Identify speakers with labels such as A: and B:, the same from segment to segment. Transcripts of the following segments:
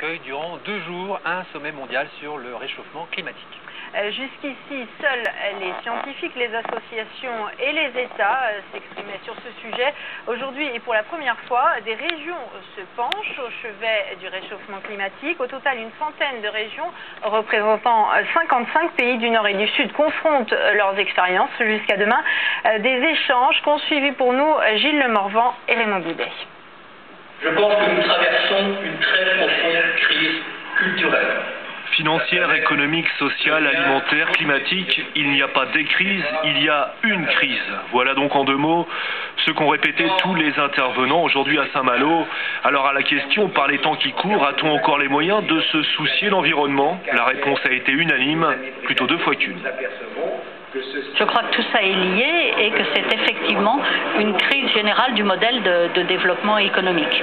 A: accueille durant 2 jours un sommet mondial sur le réchauffement climatique.
B: Jusqu'ici, seuls les scientifiques, les associations et les États s'exprimaient sur ce sujet. Aujourd'hui, et pour la première fois, des régions se penchent au chevet du réchauffement climatique. Au total, une centaine de régions représentant 55 pays du Nord et du Sud confrontent leurs expériences jusqu'à demain. Des échanges qu'ont suivi pour nous Gilles Lemorvan et Raymond Boudet.
C: Je pense que nous traversons une très profonde crise culturelle.
D: Financière, économique, sociale, alimentaire, climatique, il n'y a pas des crises, il y a une crise. Voilà donc en 2 mots ce qu'ont répété tous les intervenants aujourd'hui à Saint-Malo. Alors à la question, par les temps qui courent, a-t-on encore les moyens de se soucier de l'environnement? La réponse a été unanime, plutôt 2 fois qu'une.
E: Je crois que tout ça est lié et que c'est effectivement une crise générale du modèle de développement économique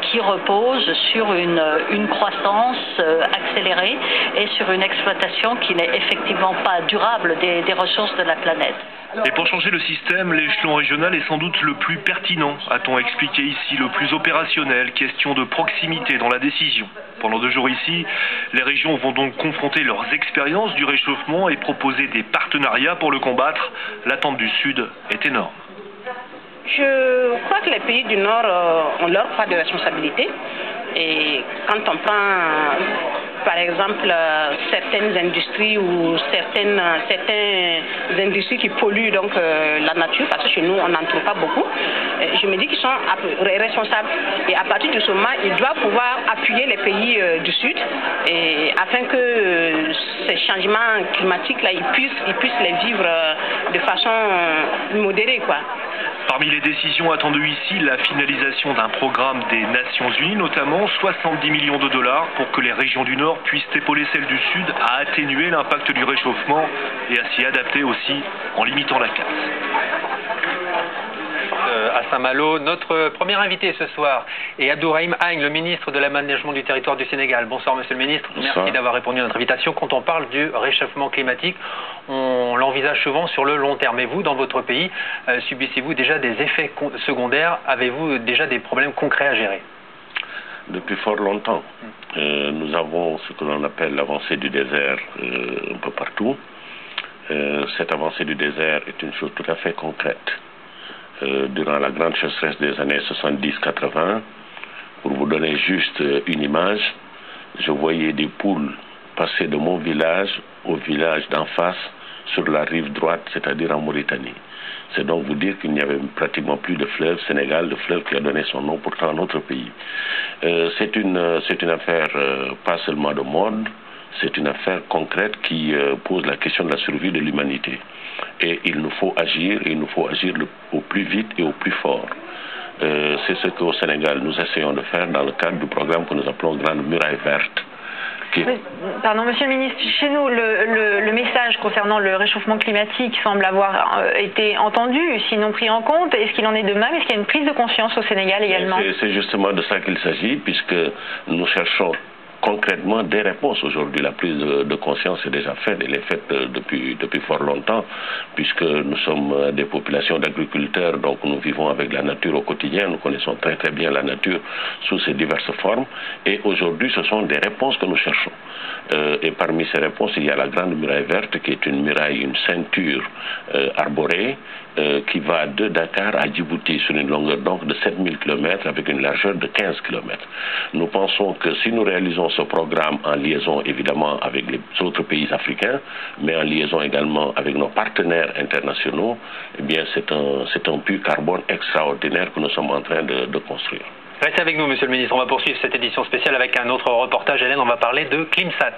E: qui repose sur une croissance accélérée et sur une exploitation qui n'est effectivement pas durable des ressources de la planète.
D: Et pour changer le système, l'échelon régional est sans doute le plus pertinent, a-t-on expliqué ici, le plus opérationnel, question de proximité dans la décision. Pendant 2 jours ici, les régions vont donc confronter leurs expériences du réchauffement et proposer des partenariats pour le combattre. L'attente du Sud est énorme.
F: Je crois que les pays du Nord ont leur part de responsabilité. Et quand on prend, par exemple, certaines industries ou certaines industries qui polluent donc la nature, parce que chez nous on n'en trouve pas beaucoup, je me dis qu'ils sont responsables. Et à partir de ce moment, ils doivent pouvoir appuyer les pays du Sud afin que ces changements climatiques-là, ils puissent les vivre de façon modérée, quoi.
D: Parmi les décisions attendues ici, la finalisation d'un programme des Nations Unies, notamment 70 millions de dollars pour que les régions du Nord puissent épauler celles du Sud à atténuer l'impact du réchauffement et à s'y adapter aussi en limitant la casse.
A: À Saint-Malo, notre premier invité ce soir est Abdourahim Agne, le ministre de l'aménagement du territoire du Sénégal. Bonsoir Monsieur le ministre, merci d'avoir répondu à notre invitation. Quand on parle du réchauffement climatique, on l'envisage souvent sur le long terme. Et vous, dans votre pays, subissez-vous déjà des effets secondaires? Avez-vous déjà des problèmes concrets à gérer?
G: Depuis fort longtemps, nous avons ce que l'on appelle l'avancée du désert un peu partout. Cette avancée du désert est une chose tout à fait concrète. Durant la grande sécheresse des années 70-80, pour vous donner juste une image, je voyais des poules passer de mon village au village d'en face sur la rive droite, c'est-à-dire en Mauritanie. C'est donc vous dire qu'il n'y avait pratiquement plus de fleuve Sénégal, le fleuve qui a donné son nom pourtant à notre pays. C'est une affaire pas seulement de mode, c'est une affaire concrète qui pose la question de la survie de l'humanité. Et il nous faut agir, et il nous faut agir au plus vite et au plus fort. C'est ce qu'au Sénégal nous essayons de faire dans le cadre du programme que nous appelons Grande Muraille Verte.
B: Pardon, Monsieur le ministre, chez nous, le message concernant le réchauffement climatique semble avoir été entendu, sinon pris en compte. Est-ce qu'il en est de même? Est-ce qu'il y a une prise de conscience au Sénégal également? C'est
G: justement de ça qu'il s'agit, puisque nous cherchons concrètement des réponses. Aujourd'hui, la prise de conscience est déjà faite, elle est faite depuis fort longtemps, puisque nous sommes des populations d'agriculteurs, donc nous vivons avec la nature au quotidien, nous connaissons très très bien la nature sous ses diverses formes, et aujourd'hui ce sont des réponses que nous cherchons. Et parmi ces réponses, il y a la Grande Muraille Verte, qui est une muraille, une ceinture arborée, qui va de Dakar à Djibouti sur une longueur donc de 7000 km avec une largeur de 15 km. Nous pensons que si nous réalisons ce programme en liaison évidemment avec les autres pays africains, mais en liaison également avec nos partenaires internationaux, eh bien c'est un puits carbone extraordinaire que nous sommes en train de construire.
A: Restez avec nous, Monsieur le ministre. On va poursuivre cette édition spéciale avec un autre reportage. Hélène, on va parler de ClimSat.